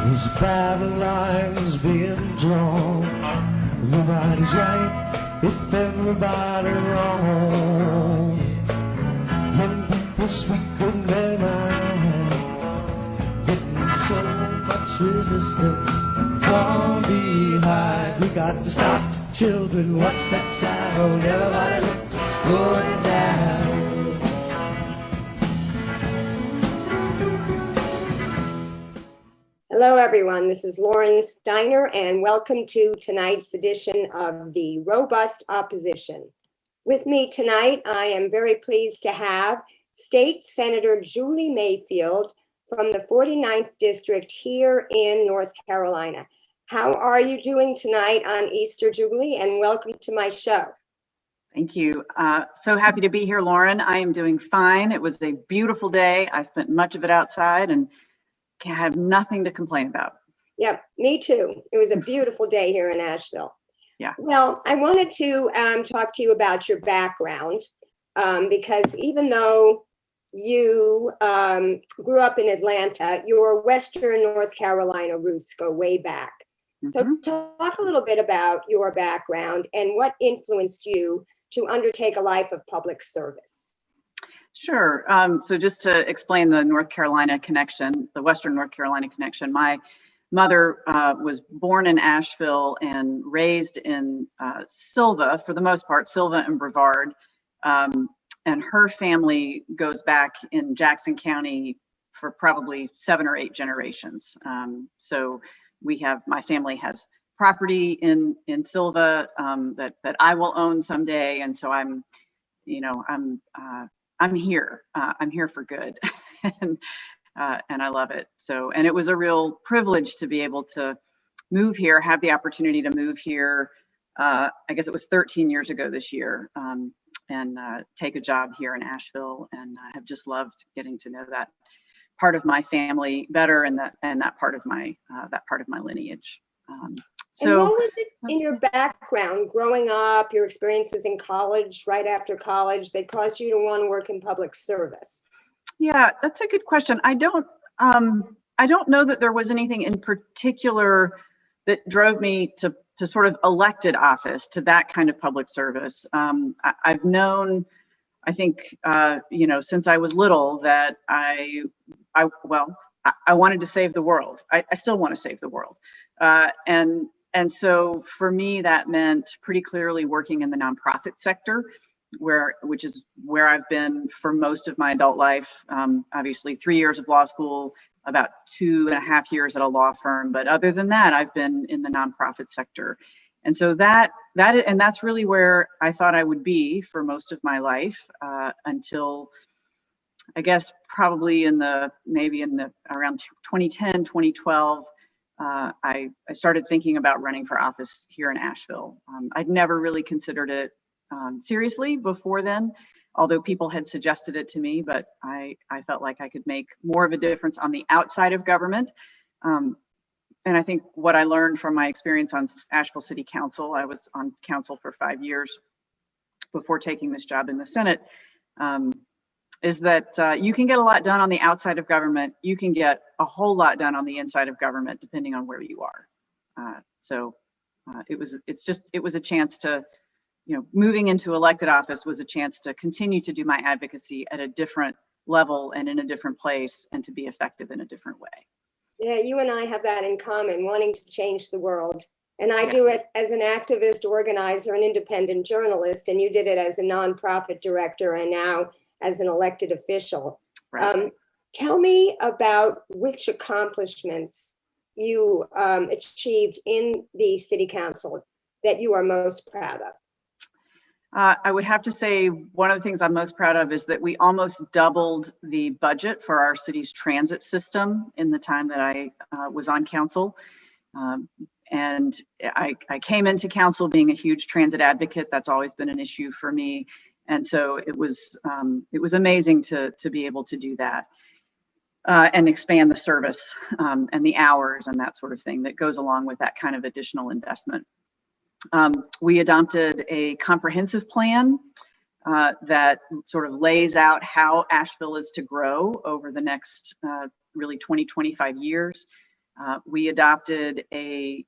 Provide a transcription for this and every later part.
These battle lines being drawn. Nobody's right if everybody wrong. When people speak and they mind, getting so much resistance from behind. We got to stop the children. What's that sound? Everybody look, it's going down. Hello, everyone. This is Lauren Steiner, and welcome to tonight's edition of the Robust Opposition. With me tonight, I am very pleased to have State Senator Julie Mayfield from the 49th District here in North Carolina. How are you doing tonight on Easter, Julie? And welcome to my show. Thank you. So happy to be here, Lauren. I am doing fine. It was a beautiful day. I spent much of it outside and have nothing to complain about. Yep, me too. It was a beautiful day here in Asheville. Yeah. Well, I wanted to talk to you about your background because even though you grew up in Atlanta, your Western North Carolina roots go way back. Mm-hmm. So talk a little bit about your background and what influenced you to undertake a life of public service. Sure. So just to explain the North Carolina connection, the Western North Carolina connection, my mother was born in Asheville and raised in Sylva, for the most part, Sylva and Brevard. And her family goes back in Jackson County for probably 7 or 8 generations. So my family has property in Sylva that I will own someday. And so I'm here. I'm here for good, and I love it. So, and it was a real privilege to be able to move here, have the opportunity to move here. I guess it was 13 years ago this year, and take a job here in Asheville. And I have just loved getting to know that part of my family better, and that part of my lineage. And what was it in your background growing up, your experiences in college, right after college, that caused you to want to work in public service? Yeah, that's a good question. I don't know that there was anything in particular that drove me to sort of elected office, to that kind of public service. I've known, I think, since I was little that I wanted to save the world. I still want to save the world. And so for me, that meant pretty clearly working in the nonprofit sector, which is where I've been for most of my adult life. Obviously 3 years of law school, about 2.5 years at a law firm. But other than that, I've been in the nonprofit sector. And so that's really where I thought I would be for most of my life, until I guess probably around 2010, 2012, I started thinking about running for office here in Asheville. I'd never really considered it seriously before then, although people had suggested it to me, but I felt like I could make more of a difference on the outside of government. And I think what I learned from my experience on Asheville City Council, I was on council for 5 years before taking this job in the Senate, is that you can get a lot done on the outside of government. You can get a whole lot done on the inside of government, depending on where you are. It was a chance to, moving into elected office was a chance to continue to do my advocacy at a different level and in a different place, and to be effective in a different way. Yeah, you and I have that in common, wanting to change the world. And I do it as an activist, organizer, and independent journalist, and you did it as a nonprofit director and now as an elected official. Right. Tell me about which accomplishments you achieved in the city council that you are most proud of. I would have to say one of the things I'm most proud of is that we almost doubled the budget for our city's transit system in the time that I was on council. And I came into council being a huge transit advocate. That's always been an issue for me. And so it was amazing to be able to do that and expand the service and the hours and that sort of thing that goes along with that kind of additional investment. We adopted a comprehensive plan that sort of lays out how Asheville is to grow over the next really 20, 25 years. We adopted a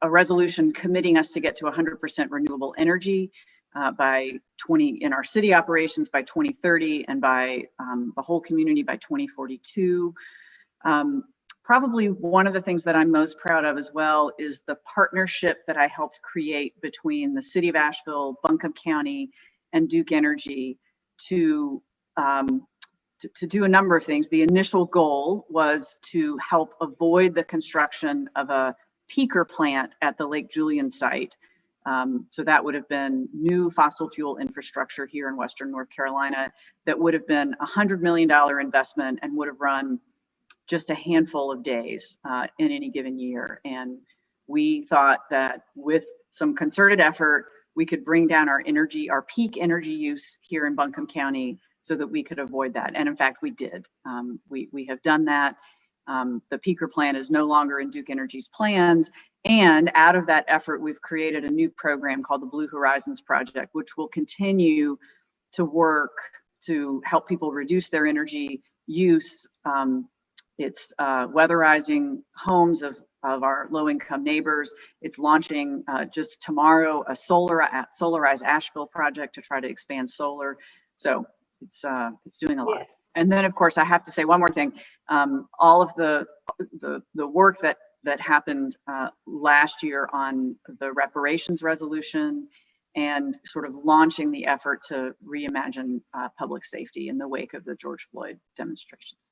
resolution committing us to get to 100% renewable energy by in our city operations by 2030, and by the whole community by 2042. Probably one of the things that I'm most proud of as well is the partnership that I helped create between the city of Asheville, Buncombe County, and Duke Energy to do a number of things. The initial goal was to help avoid the construction of a peaker plant at the Lake Julian site. So that would have been new fossil fuel infrastructure here in Western North Carolina that would have been a $100 million investment and would have run just a handful of days in any given year. And we thought that with some concerted effort, we could bring down our peak energy use here in Buncombe County so that we could avoid that. And in fact, we did. We have done that. The peaker plant is no longer in Duke Energy's plans. And out of that effort, we've created a new program called the Blue Horizons Project, which will continue to work to help people reduce their energy use. It's weatherizing homes of our low-income neighbors. It's launching just tomorrow a Solarize Asheville project to try to expand solar. So it's doing a lot. Yes. And then, of course, I have to say one more thing. All of the work that happened last year on the reparations resolution and sort of launching the effort to reimagine public safety in the wake of the George Floyd demonstrations.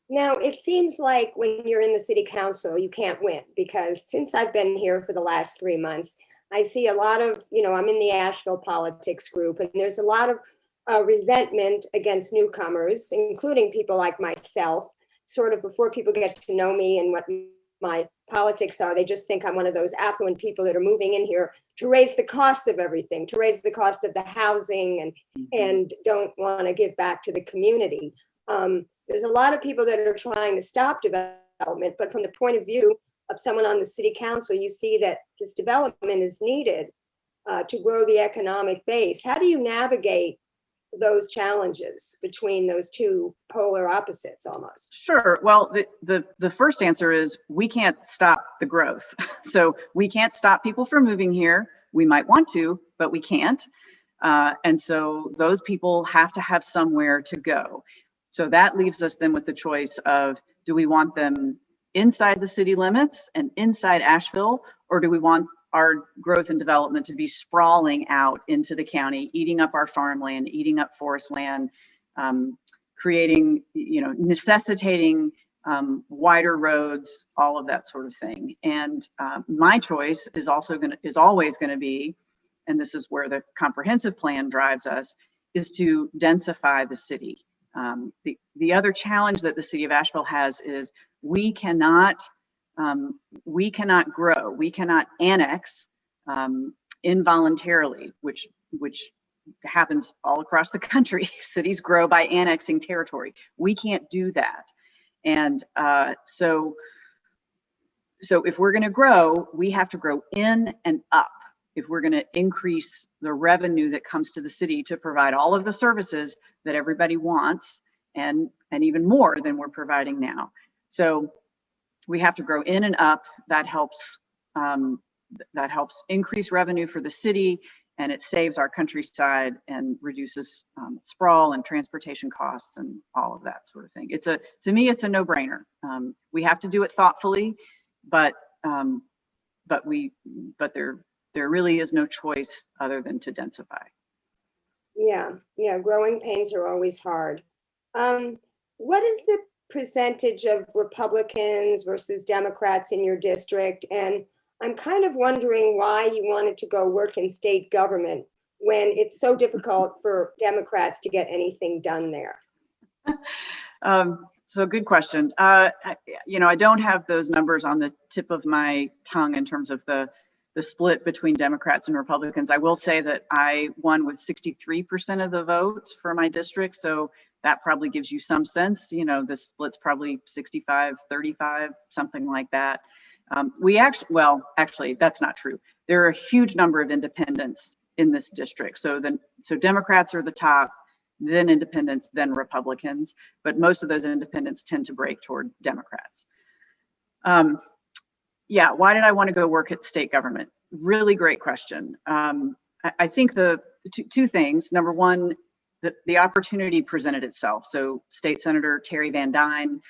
Now, it seems like when you're in the city council, you can't win, because since I've been here for the last 3 months, I see a lot of, I'm in the Asheville politics group, and there's a lot of resentment against newcomers, including people like myself. Sort of before people get to know me and what my politics are, they just think I'm one of those affluent people that are moving in here to raise the cost of everything, to raise the cost of the housing, and don't want to give back to the community. There's a lot of people that are trying to stop development, but from the point of view of someone on the city council, you see that this development is needed to grow the economic base. How do you navigate those challenges between those two polar opposites almost? Sure. Well, the first answer is we can't stop the growth. So we can't stop people from moving here. We might want to, but we can't. And so those people have to have somewhere to go. So that leaves us then with the choice of, do we want them inside the city limits and inside Asheville, or do we want our growth and development to be sprawling out into the county, eating up our farmland, eating up forest land, creating, necessitating wider roads, all of that sort of thing. And my choice is always going to be, and this is where the comprehensive plan drives us, is to densify the city. The other challenge that the city of Asheville has is we cannot grow, we cannot annex involuntarily, which happens all across the country. Cities grow by annexing territory. We can't do that. And so if we're going to grow, we have to grow in and up. If we're going to increase the revenue that comes to the city to provide all of the services that everybody wants, and even more than we're providing now. So we have to grow in and up. That helps increase revenue for the city, and it saves our countryside and reduces sprawl and transportation costs and all of that sort of thing. To me, it's a no-brainer. We have to do it thoughtfully, but there really is no choice other than to densify. Yeah, growing pains are always hard. What is the percentage of Republicans versus Democrats in your district? And I'm kind of wondering why you wanted to go work in state government when it's so difficult for Democrats to get anything done there. So good question. I don't have those numbers on the tip of my tongue in terms of the split between Democrats and Republicans. I will say that I won with 63% of the vote for my district. So that probably gives you some sense, the split's probably 65-35, something like that. Actually, that's not true. There are a huge number of independents in this district. So Democrats are the top, then independents, then Republicans, but most of those independents tend to break toward Democrats. Yeah, why did I want to go work at state government? Really great question. I think the two things. Number one, the opportunity presented itself. So State Senator Terry Van Dyne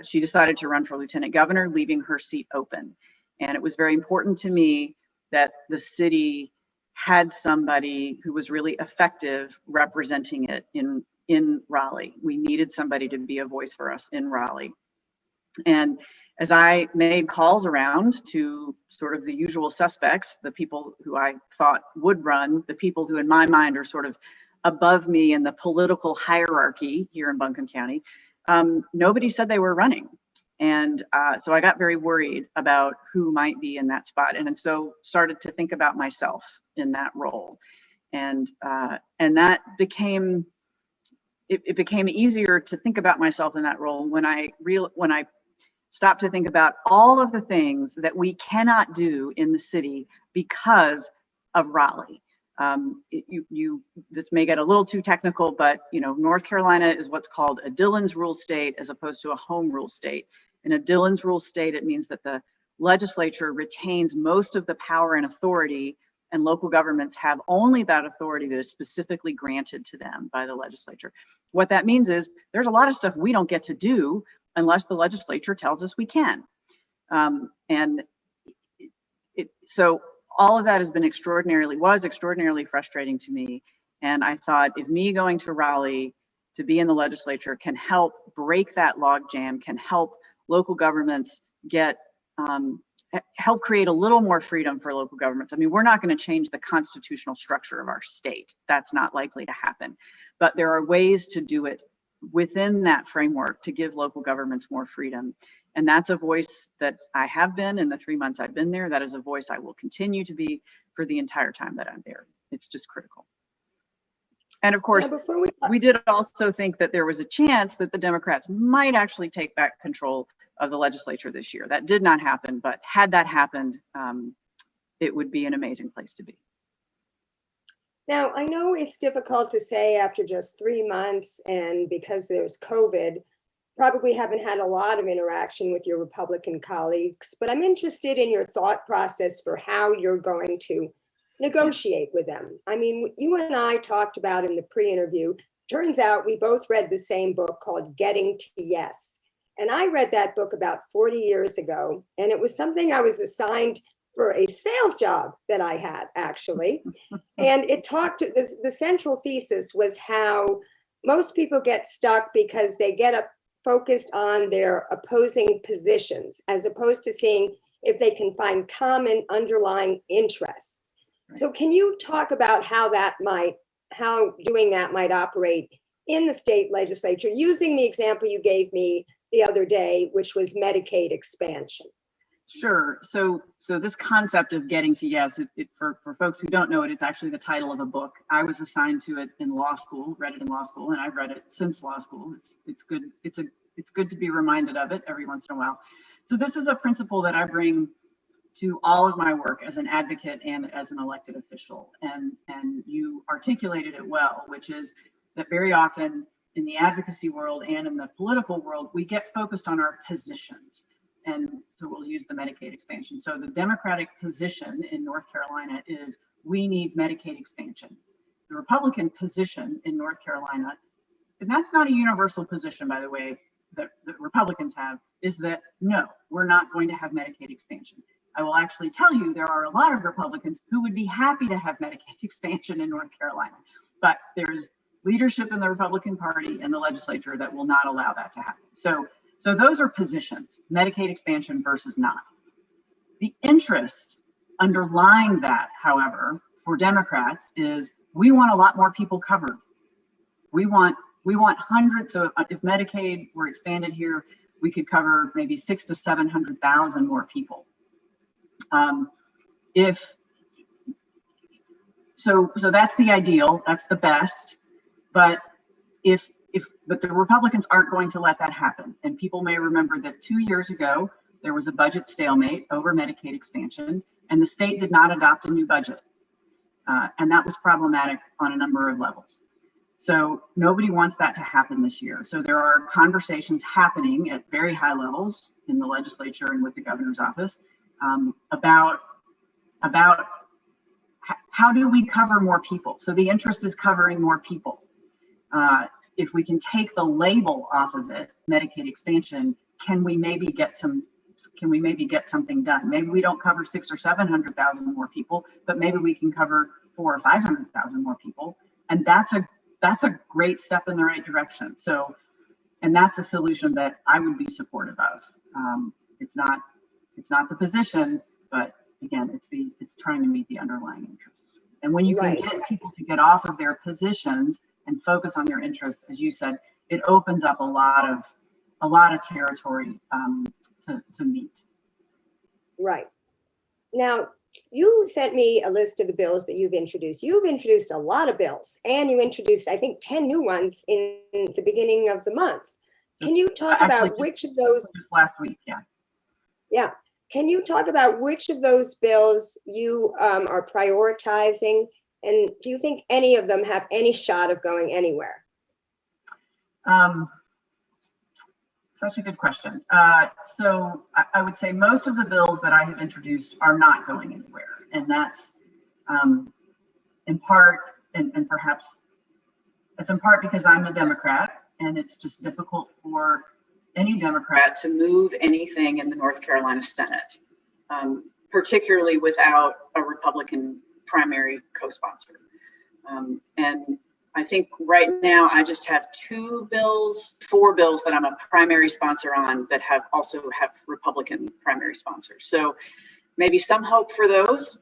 she decided to run for lieutenant governor, leaving her seat open. And it was very important to me that the city had somebody who was really effective representing it in Raleigh. We needed somebody to be a voice for us in Raleigh. And as I made calls around to sort of the usual suspects, the people who I thought would run, the people who in my mind are sort of above me in the political hierarchy here in Buncombe County, nobody said they were running. And so I got very worried about who might be in that spot. And so started to think about myself in that role. And that became, it became easier to think about myself in that role when I stopped to think about all of the things that we cannot do in the city because of Raleigh. This may get a little too technical, but North Carolina is what's called a Dillon's rule state as opposed to a home rule state. In a Dillon's rule state, it means that the legislature retains most of the power and authority, and local governments have only that authority that is specifically granted to them by the legislature. What that means is there's a lot of stuff we don't get to do unless the legislature tells us we can. So all of that has been was extraordinarily frustrating to me. And I thought, if me going to Raleigh to be in the legislature can help break that logjam, can help local governments help create a little more freedom for local governments. I mean, we're not going to change the constitutional structure of our state. That's not likely to happen. But there are ways to do it within that framework to give local governments more freedom. And that's a voice that I have been in the 3 months I've been there. That is a voice I will continue to be for the entire time that I'm there. It's just critical. And of course, we did also think that there was a chance that the Democrats might actually take back control of the legislature this year. That did not happen, but had that happened, it would be an amazing place to be. Now, I know it's difficult to say after just 3 months, and because there's COVID, probably haven't had a lot of interaction with your Republican colleagues, but I'm interested in your thought process for how you're going to negotiate with them. I mean, you and I talked about in the pre-interview, turns out we both read the same book called Getting to Yes. And I read that book about 40 years ago, and it was something I was assigned for a sales job that I had, actually. And it talked to the central thesis was how most people get stuck because they get focused on their opposing positions, as opposed to seeing if they can find common underlying interests. So can you talk about how doing that might operate in the state legislature, using the example you gave me the other day, which was Medicaid expansion? Sure. So this concept of getting to yes, for folks who don't know it, it's actually the title of a book. I was assigned to it in law school, read it in law school, and I've read it since law school. It's good. It's good to be reminded of it every once in a while. So this is a principle that I bring to all of my work as an advocate and as an elected official. And you articulated it well, which is that very often in the advocacy world and in the political world, we get focused on our positions. And so we'll use the Medicaid expansion. So the Democratic position in North Carolina is we need Medicaid expansion. The Republican position in North Carolina, and that's not a universal position, by the way, that Republicans have, is that no, we're not going to have Medicaid expansion. I will actually tell you there are a lot of Republicans who would be happy to have Medicaid expansion in North Carolina, but there's leadership in the Republican Party and the legislature that will not allow that to happen. So those are positions, Medicaid expansion versus not. The interest underlying that, however, for Democrats is we want a lot more people covered. We want hundreds. So if Medicaid were expanded here, we could cover maybe 600,000 to 700,000 more people. So that's the ideal, that's the best. But but the Republicans aren't going to let that happen. And people may remember that 2 years ago, there was a budget stalemate over Medicaid expansion, and the state did not adopt a new budget. And that was problematic on a number of levels. So nobody wants that to happen this year. So there are conversations happening at very high levels in the legislature and with the governor's office about how do we cover more people? So the interest is covering more people. If we can take the label off of it, Medicaid expansion, can we maybe get something done? Maybe we don't cover 600,000 or 700,000 more people, but maybe we can cover 400,000 or 500,000 more people, and that's a great step in the right direction. So, and that's a solution that I would be supportive of. It's not the position, but again, it's trying to meet the underlying interests. And when you can get people to get off of their positions and focus on their interests, as you said, it opens up a lot of territory to meet. Right. Now, you sent me a list of the bills that you've introduced. You've introduced a lot of bills, and you introduced, I think, 10 new ones in the beginning of the month. Can you talk about which of those? Just last week, yeah. Yeah. Can you talk about which of those bills you are prioritizing, and do you think any of them have any shot of going anywhere? Such a good question. So I would say most of the bills that I have introduced are not going anywhere, and that's in part, and perhaps it's in part because I'm a Democrat, and it's just difficult for any Democrat to move anything in the North Carolina Senate, particularly without a Republican primary co-sponsor. And I think right now I just have 4 bills that I'm a primary sponsor on that also have Republican primary sponsors. So maybe some hope for those.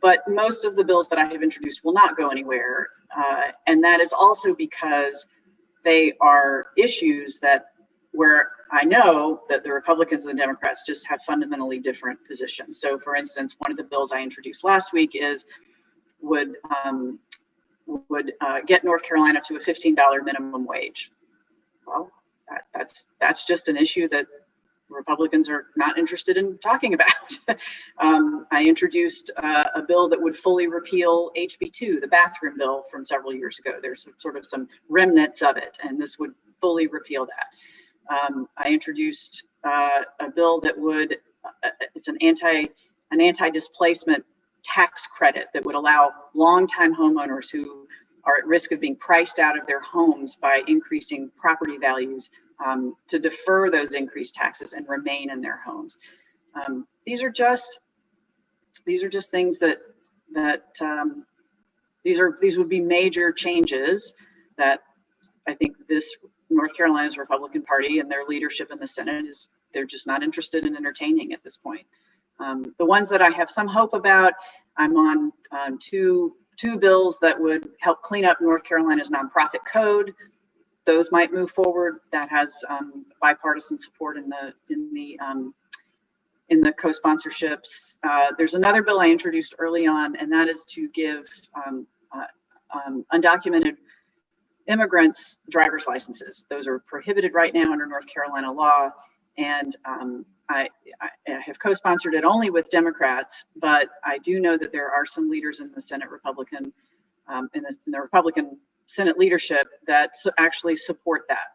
But most of the bills that I have introduced will not go anywhere. And that is also because they are issues where I know that the Republicans and the Democrats just have fundamentally different positions. So for instance, one of the bills I introduced last week would get North Carolina to a $15 minimum wage. Well, that's just an issue that Republicans are not interested in talking about. I introduced a bill that would fully repeal HB2, the bathroom bill from several years ago. There's sort of some remnants of it, and this would fully repeal that. I introduced a bill that would, it's an anti-displacement tax credit that would allow longtime homeowners who are at risk of being priced out of their homes by increasing property values to defer those increased taxes and remain in their homes. These are just things these would be major changes that I think this North Carolina's Republican Party and their leadership in the Senate they're just not interested in entertaining at this point. The ones that I have some hope about, I'm on two bills that would help clean up North Carolina's nonprofit code. Those might move forward. That has bipartisan support in the co-sponsorships. There's another bill I introduced early on, and that is to give undocumented immigrants driver's licenses. Those are prohibited right now under North Carolina law, and I have co-sponsored it only with Democrats, but I do know that there are some leaders in the Senate Republican, in the Republican Senate leadership that actually support that.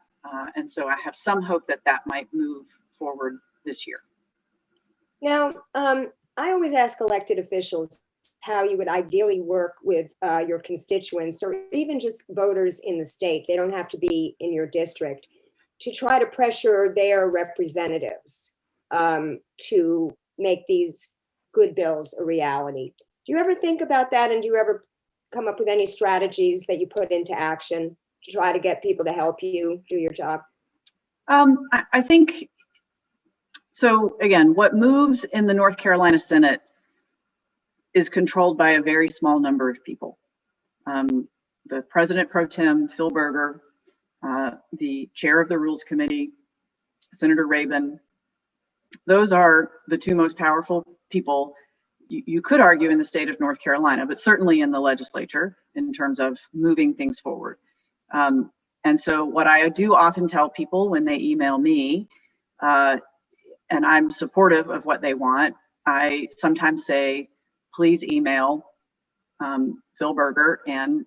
And so I have some hope that that might move forward this year. Now, I always ask elected officials how you would ideally work with your constituents or even just voters in the state. They don't have to be in your district, to try to pressure their representatives to make these good bills a reality. Do you ever think about that? And do you ever come up with any strategies that you put into action to try to get people to help you do your job? I think, so again, what moves in the North Carolina Senate is controlled by a very small number of people. The President Pro Tem, Phil Berger, the chair of the Rules Committee, Senator Rabin. Those are the 2 most powerful people, you could argue, in the state of North Carolina, but certainly in the legislature in terms of moving things forward. And so what I do often tell people when they email me, and I'm supportive of what they want, I sometimes say, please email Phil Berger and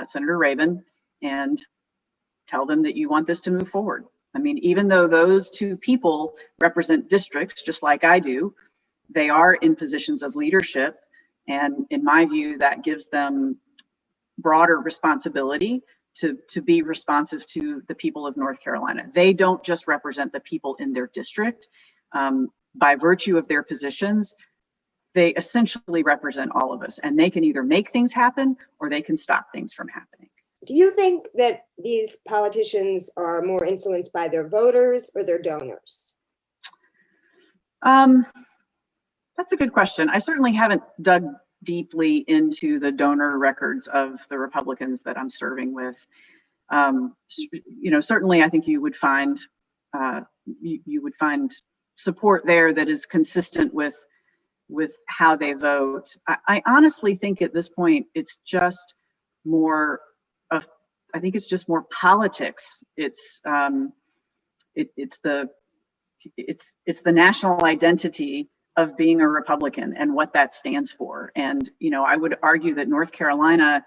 Senator Rabin and tell them that you want this to move forward. I mean, even though those two people represent districts, just like I do, they are in positions of leadership. And in my view, that gives them broader responsibility to be responsive to the people of North Carolina. They don't just represent the people in their district. By virtue of their positions, they essentially represent all of us, and they can either make things happen or they can stop things from happening. Do you think that these politicians are more influenced by their voters or their donors? That's a good question. I certainly haven't dug deeply into the donor records of the Republicans that I'm serving with. Certainly I think you would find support there that is consistent with how they vote. I honestly think at this point it's just more of, I think it's just more politics. It's the national identity of being a Republican and what that stands for. And, I would argue that North Carolina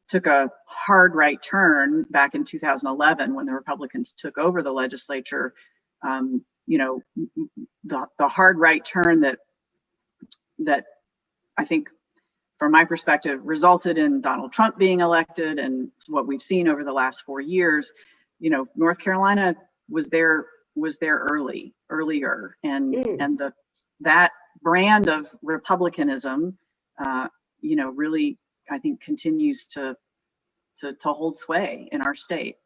took a hard right turn back in 2011 when the Republicans took over the legislature. The hard right turn that I think, from my perspective, resulted in Donald Trump being elected, and what we've seen over the last 4 years. North Carolina was there earlier, and that brand of Republicanism, really, I think, continues to hold sway in our state.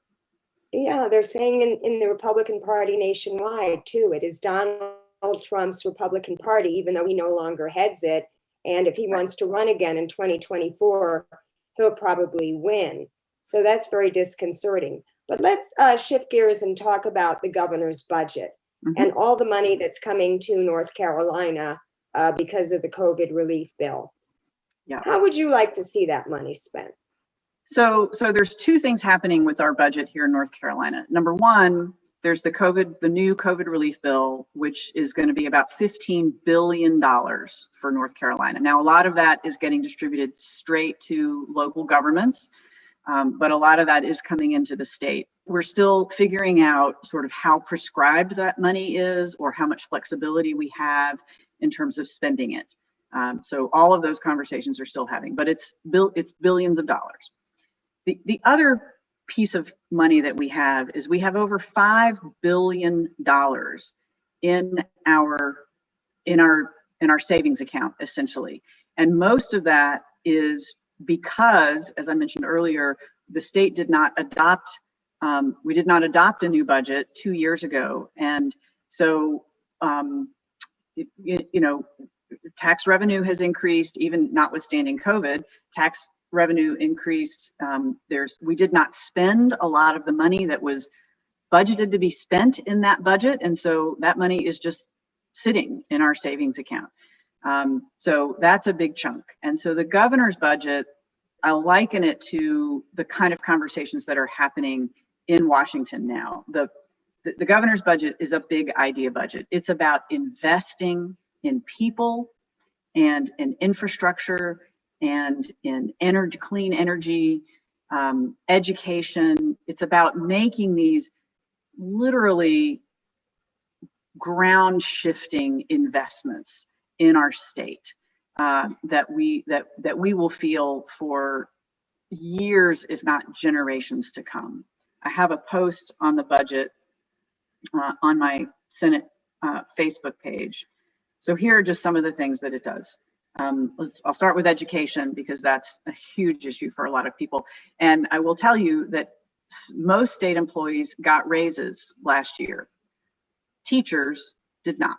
Yeah, they're saying in the Republican Party nationwide too, it is Donald Trump's Republican Party, even though he no longer heads it. And if he wants to run again in 2024, he'll probably win. So that's very disconcerting. But let's shift gears and talk about the governor's budget and all the money that's coming to North Carolina because of the COVID relief bill. Yeah. How would you like to see that money spent? So there's two things happening with our budget here in North Carolina. Number one, there's the new COVID relief bill, which is going to be about $15 billion for North Carolina. Now, a lot of that is getting distributed straight to local governments, but a lot of that is coming into the state. We're still figuring out sort of how prescribed that money is, or how much flexibility we have in terms of spending it. So all of those conversations are still having, but it's billions of dollars. The other piece of money that we have is we have over $5 billion in our savings account, essentially. And most of that is because, as I mentioned earlier, the state did not adopt a new budget 2 years ago. And so, tax revenue has increased, even notwithstanding COVID. Tax revenue increased. We did not spend a lot of the money that was budgeted to be spent in that budget. And so that money is just sitting in our savings account. So that's a big chunk. And so the governor's budget, I liken it to the kind of conversations that are happening in Washington now. The governor's budget is a big idea budget. It's about investing in people and in infrastructure and in energy, clean energy, education. It's about making these literally ground shifting investments in our state that we will feel for years, if not generations to come. I have a post on the budget on my Senate Facebook page. So here are just some of the things that it does. I'll start with education, because that's a huge issue for a lot of people. And I will tell you that most state employees got raises last year. Teachers did not.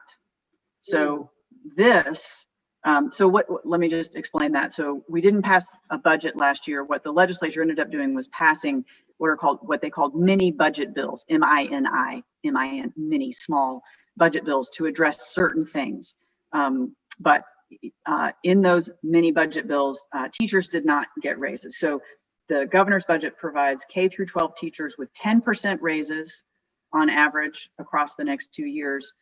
So let me just explain that. So we didn't pass a budget last year. What the legislature ended up doing was passing what they called mini budget bills, M-I-N, mini, small budget bills to address certain things. But in those mini budget bills, teachers did not get raises. So the governor's budget provides K through 12 teachers with 10% raises on average across the next 2 years,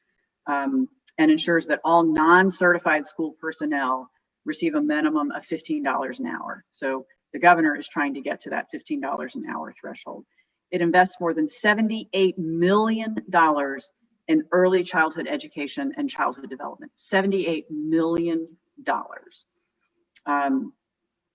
and ensures that all non-certified school personnel receive a minimum of $15 an hour. So the governor is trying to get to that $15 an hour threshold. It invests more than $78 million in early childhood education and childhood development. $78 million.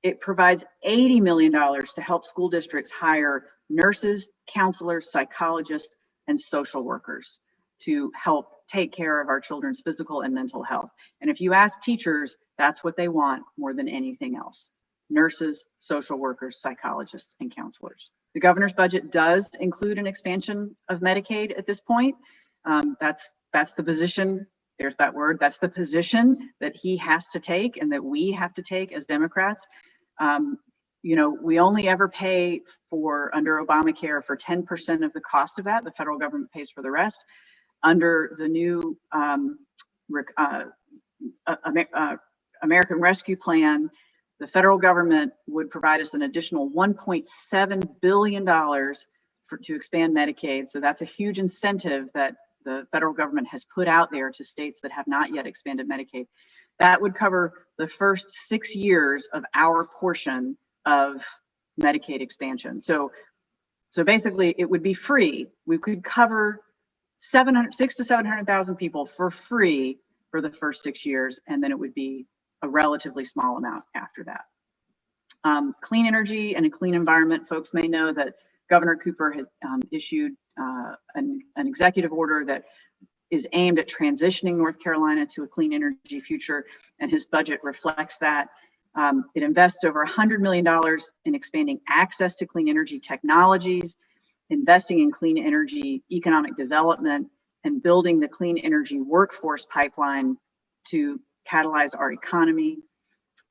It provides $80 million to help school districts hire nurses, counselors, psychologists, and social workers to help take care of our children's physical and mental health. And if you ask teachers, that's what they want more than anything else: nurses, social workers, psychologists, and counselors. The governor's budget does include an expansion of Medicaid at this point. That's the position, there's that word, that's the position that he has to take and that we have to take as Democrats. You know, we only ever pay for, under Obamacare, for 10% of the cost of that. The federal government pays for the rest. Under the new American Rescue Plan, the federal government would provide us an additional $1.7 billion to expand Medicaid. So that's a huge incentive that the federal government has put out there to states that have not yet expanded Medicaid. That would cover the first 6 years of our portion of Medicaid expansion. So basically it would be free. We could cover 600,000 to 700,000 people for free for the first 6 years, and then it would be a relatively small amount after that. Clean energy and a clean environment. Folks may know that Governor Cooper has issued an executive order that is aimed at transitioning North Carolina to a clean energy future, and his budget reflects that. It invests over $100 million in expanding access to clean energy technologies, investing in clean energy economic development, and building the clean energy workforce pipeline to catalyze our economy.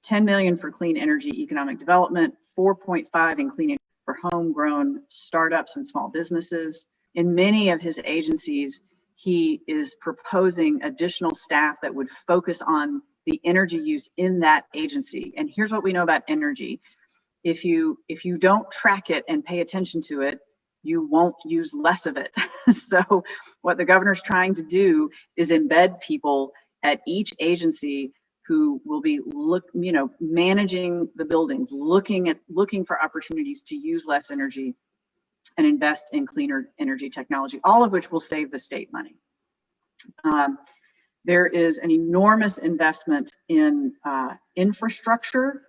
$10 million for clean energy economic development, 4.5 in clean energy for homegrown startups and small businesses. In many of his agencies, he is proposing additional staff that would focus on the energy use in that agency. And here's what we know about energy. If you don't track it and pay attention to it, you won't use less of it. So what the governor's trying to do is embed people at each agency who will be managing the buildings, looking for opportunities to use less energy and invest in cleaner energy technology, all of which will save the state money. There is an enormous investment in infrastructure.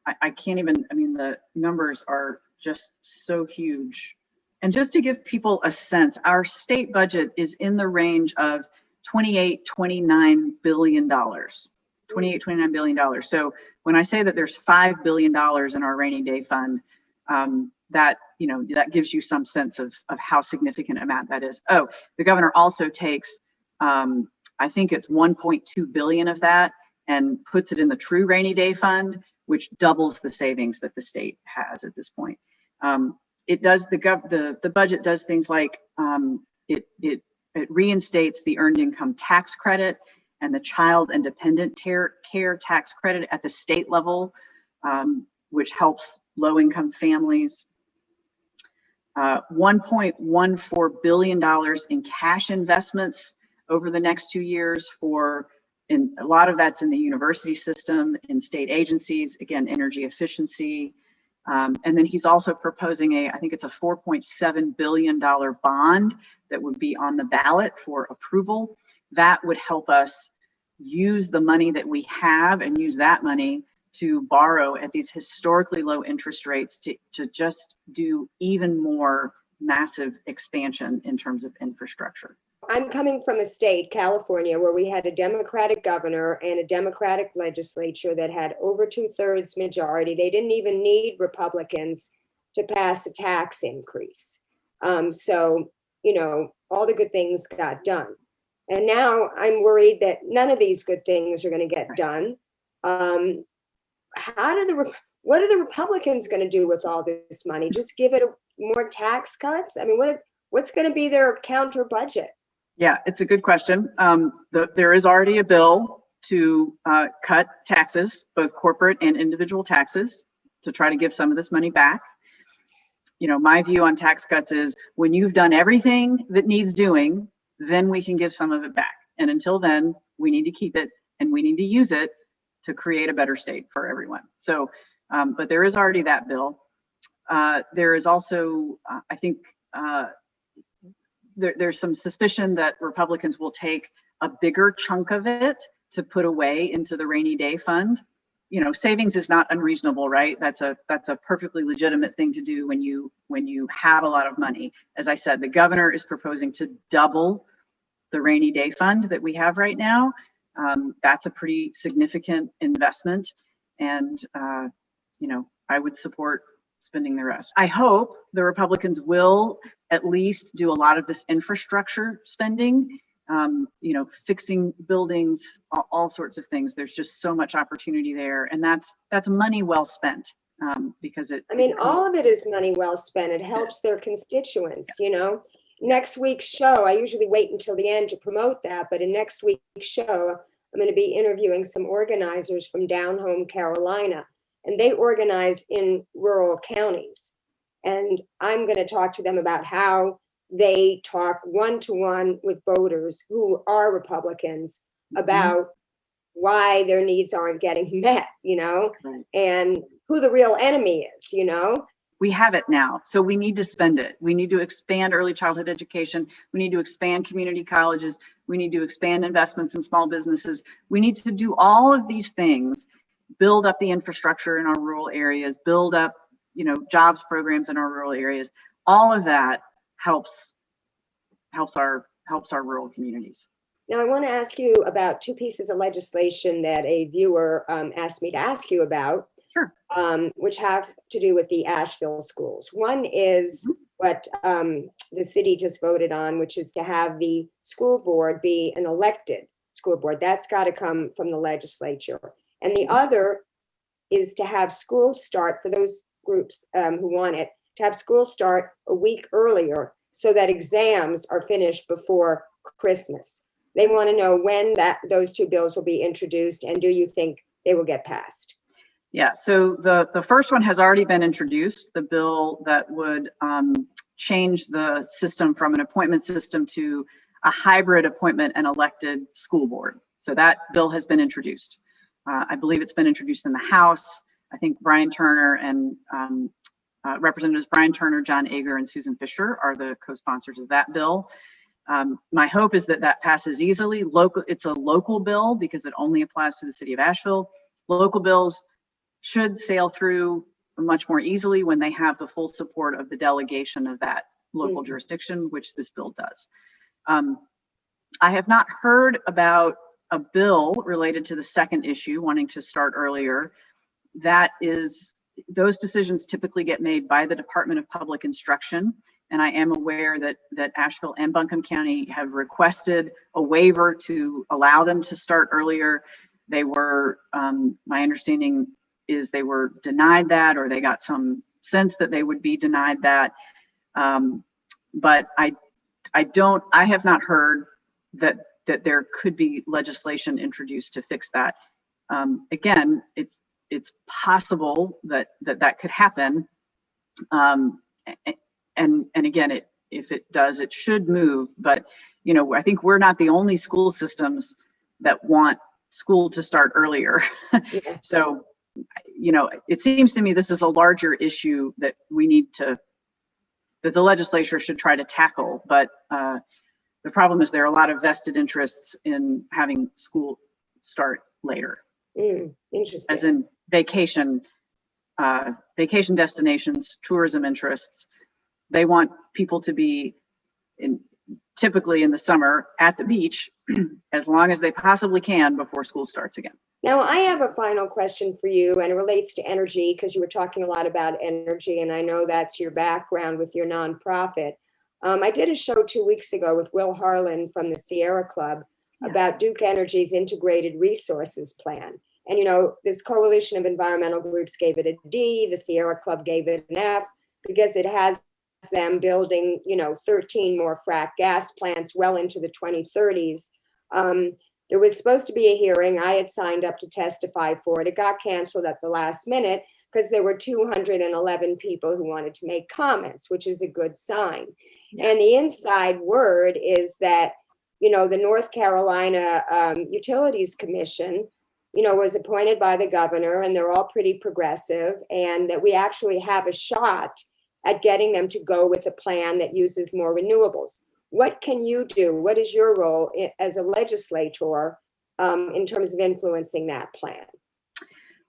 I can't even, the numbers are just so huge. And just to give people a sense, our state budget is in the range of $29 billion. $29 billion. So when I say that there's $5 billion in our rainy day fund, that gives you some sense of how significant amount that is. Oh, the governor also takes, I think it's 1.2 billion of that and puts it in the true rainy day fund, which doubles the savings that the state has at this point. It does, the budget does things like it reinstates the earned income tax credit and the child and dependent care tax credit at the state level, which helps low-income families. $1.14 billion in cash investments over the next 2 years and a lot of that's in the university system, in state agencies, again, energy efficiency. And then he's also proposing I think it's a $4.7 billion bond that would be on the ballot for approval. That would help us use the money that we have and use that money to borrow at these historically low interest rates to just do even more massive expansion in terms of infrastructure. I'm coming from a state, California, where we had a Democratic governor and a Democratic legislature that had over 2/3 majority. They didn't even need Republicans to pass a tax increase. So, all the good things got done. And now I'm worried that none of these good things are going to get done. What are the Republicans going to do with all this money? Just give it more tax cuts? What's going to be their counter budget? Yeah, it's a good question. There is already a bill to cut taxes, both corporate and individual taxes, to try to give some of this money back. My view on tax cuts is when you've done everything that needs doing, then we can give some of it back. And until then, we need to keep it and we need to use it to create a better state for everyone. So, but there is already that bill. There is also, I think, there's some suspicion that Republicans will take a bigger chunk of it to put away into the rainy day fund. You know, savings is not unreasonable, right? That's a perfectly legitimate thing to do when you have a lot of money. As I said, the governor is proposing to double the rainy day fund that we have right now. That's a pretty significant investment, and you know, I would support spending the rest. I hope the Republicans will at least do a lot of this infrastructure spending, you know, fixing buildings, all sorts of things. There's just so much opportunity there, and that's money well spent, because it. I mean, all of it is money well spent. It helps their constituents, you know. Next week's show, I usually wait until the end to promote that, but in next week's show, I'm going to be interviewing some organizers from down home Carolina, and they organize in rural counties. And I'm going to talk to them about how they talk one-to-one with voters who are Republicans about why their needs aren't getting met, you know, and who the real enemy is, you know. We have it now, so we need to spend it. We need to expand early childhood education. We need to expand community colleges. We need to expand investments in small businesses. We need to do all of these things, build up the infrastructure in our rural areas, build up, you know, jobs programs in our rural areas. All of that helps our rural communities. Now, I want to ask you about two pieces of legislation that a viewer asked me to ask you about. Sure. Which have to do with the Asheville schools. One is what the city just voted on, which is to have the school board be an elected school board. That's got to come from the legislature. And the other is to have school start, for those groups who want it, to have school start a week earlier so that exams are finished before Christmas. They want to know when those two bills will be introduced, and do you think they will get passed? Yeah, so the first one has already been introduced, the bill that would change the system from an appointment system to a hybrid appointment and elected school board. So that bill has been introduced. I believe it's been introduced in the House. I think Brian Turner and Representatives Brian Turner, John Ager, and Susan Fisher are the co-sponsors of that bill. My hope is that passes easily. It's a local bill because it only applies to the city of Asheville. Local bills should sail through much more easily when they have the full support of the delegation of that local jurisdiction, which this bill does. I have not heard about a bill related to the second issue, wanting to start earlier. Those decisions typically get made by the Department of Public Instruction, and I am aware that Asheville and Buncombe County have requested a waiver to allow them to start earlier. They were, my understanding is they were denied that, or they got some sense that they would be denied that. But I have not heard that there could be legislation introduced to fix that. Again, it's possible that could happen. And again, if it does, it should move. But, you know, I think we're not the only school systems that want school to start earlier. So, you know, it seems to me this is a larger issue that that the legislature should try to tackle. But the problem is there are a lot of vested interests in having school start later. Interesting. As in vacation destinations, tourism interests. They want people to be typically in the summer at the beach as long as they possibly can before school starts again. Now, I have a final question for you, and it relates to energy, because you were talking a lot about energy, and I know that's your background with your nonprofit. I did a show 2 weeks ago with Will Harlan from the Sierra Club about Duke Energy's integrated resources plan. And, you know, this coalition of environmental groups gave it a D, the Sierra Club gave it an F, because it has them building, 13 more frack gas plants well into the 2030s. There was supposed to be a hearing. I had signed up to testify for it. It got canceled at the last minute because there were 211 people who wanted to make comments, which is a good sign. Yeah. And the inside word is that, the North Carolina Utilities Commission was appointed by the governor, and they're all pretty progressive, and that we actually have a shot at getting them to go with a plan that uses more renewables. What can you do? What is your role as a legislator in terms of influencing that plan?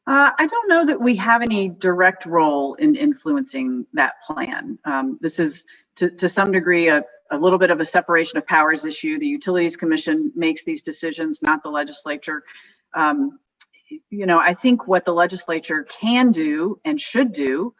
I don't know that we have any direct role in influencing that plan. This is, to some degree, a little bit of a separation of powers issue. The Utilities Commission makes these decisions, not the legislature. I think what the legislature can do and should do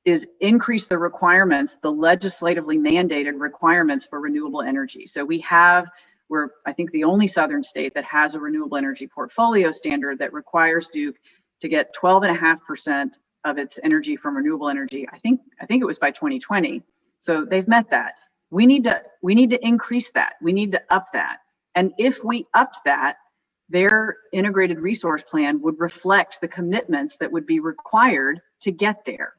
is increase the requirements, the legislatively mandated requirements for renewable energy. So we're, I think, the only southern state that has a renewable energy portfolio standard that requires Duke to get 12.5% of its energy from renewable energy. I think it was by 2020. So they've met that. We need to increase that. We need to up that. And if we upped that, their integrated resource plan would reflect the commitments that would be required to get there.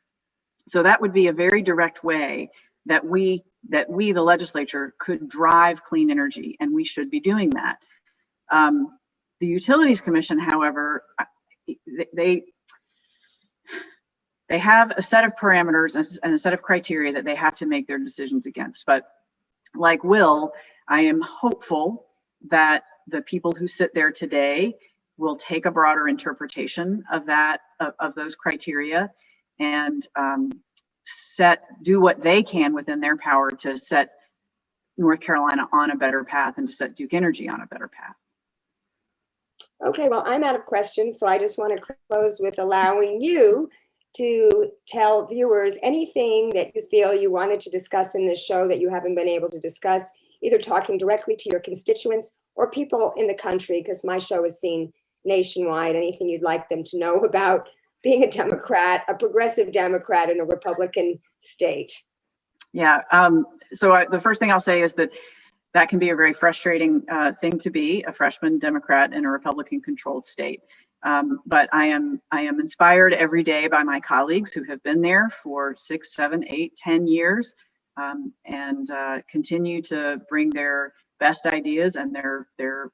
So that would be a very direct way that we, the legislature, could drive clean energy, and we should be doing that. The Utilities Commission, however, they have a set of parameters and a set of criteria that they have to make their decisions against. But like Will, I am hopeful that the people who sit there today will take a broader interpretation of those criteria and do what they can within their power to set North Carolina on a better path and to set Duke Energy on a better path. Okay, well, I'm out of questions, so I just want to close with allowing you to tell viewers anything that you feel you wanted to discuss in this show that you haven't been able to discuss, either talking directly to your constituents or people in the country, because my show is seen nationwide. Anything you'd like them to know about being a Democrat, a progressive Democrat in a Republican state? Yeah, so the first thing I'll say is that can be a very frustrating thing to be a freshman Democrat in a Republican-controlled state. But I am inspired every day by my colleagues who have been there for 6, 7, 8, 10 years and continue to bring their best ideas and their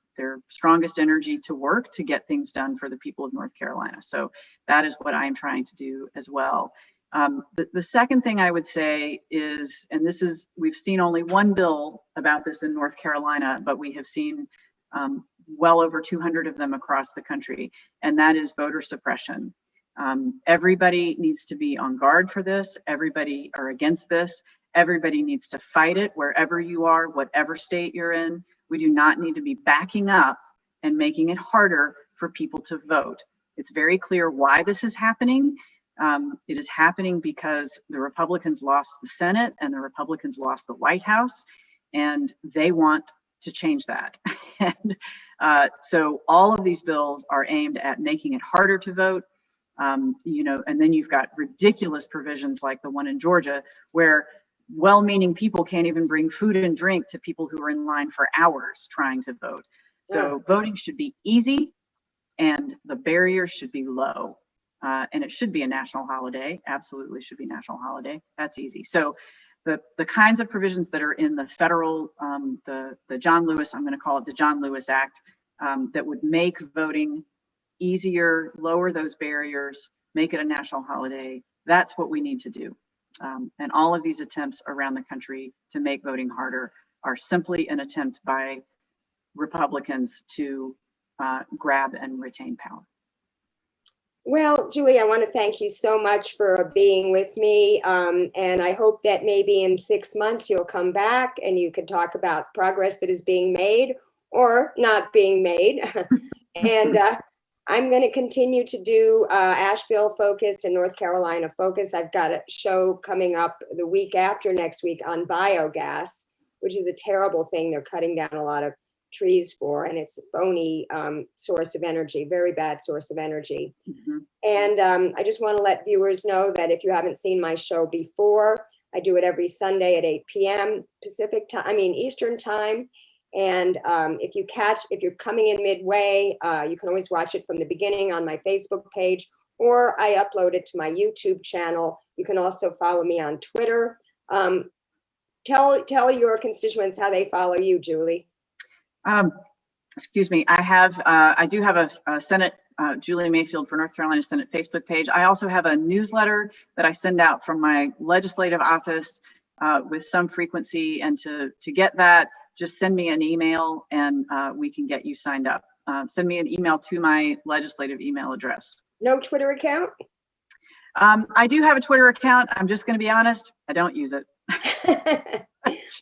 strongest energy to work to get things done for the people of North Carolina. So that is what I am trying to do as well. The second thing I would say is, and we've seen only one bill about this in North Carolina, but we have seen well over 200 of them across the country, and that is voter suppression. Everybody needs to be on guard for this. Everybody are against this. Everybody needs to fight it wherever you are, whatever state you're in. We do not need to be backing up and making it harder for people to vote. It's very clear why this is happening. It is happening because the Republicans lost the Senate and the Republicans lost the White House, and they want to change that. And so all of these bills are aimed at making it harder to vote. And then you've got ridiculous provisions like the one in Georgia, where well-meaning people can't even bring food and drink to people who are in line for hours trying to vote. So voting should be easy and the barriers should be low. And it should be a national holiday. Absolutely should be a national holiday. That's easy. So the kinds of provisions that are in the federal, the John Lewis, I'm going to call it the John Lewis Act, that would make voting easier, lower those barriers, make it a national holiday. That's what we need to do. And all of these attempts around the country to make voting harder are simply an attempt by Republicans to grab and retain power. Well, Julie, I want to thank you so much for being with me. And I hope that maybe in 6 months you'll come back and you can talk about progress that is being made or not being made. And I'm going to continue to do Asheville focused and North Carolina focused. I've got a show coming up the week after next week on biogas, which is a terrible thing. They're cutting down a lot of trees for, and it's a phony source of energy, very bad source of energy. Mm-hmm. And I just want to let viewers know that if you haven't seen my show before, I do it every Sunday at 8 p.m. Eastern time. And if you're coming in midway, you can always watch it from the beginning on my Facebook page, or I upload it to my YouTube channel. You can also follow me on Twitter. Tell your constituents how they follow you, Julie. excuse me, I do have a Senate, Julie Mayfield for North Carolina Senate Facebook page. I also have a newsletter that I send out from my legislative office with some frequency. And to get that, just send me an email and we can get you signed up. Send me an email to my legislative email address. No Twitter account? I do have a Twitter account. I'm just going to be honest. I don't use it.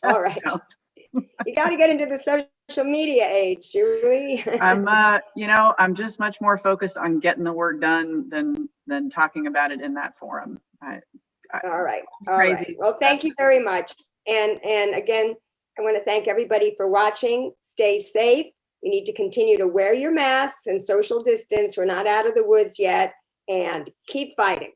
All right. Don't. You got to get into the social media age, Julie. I'm just much more focused on getting the work done than talking about it in that forum. All right. Crazy. Well, thank you very much. And again, I want to thank everybody for watching. Stay safe. You need to continue to wear your masks and social distance. We're not out of the woods yet. And keep fighting.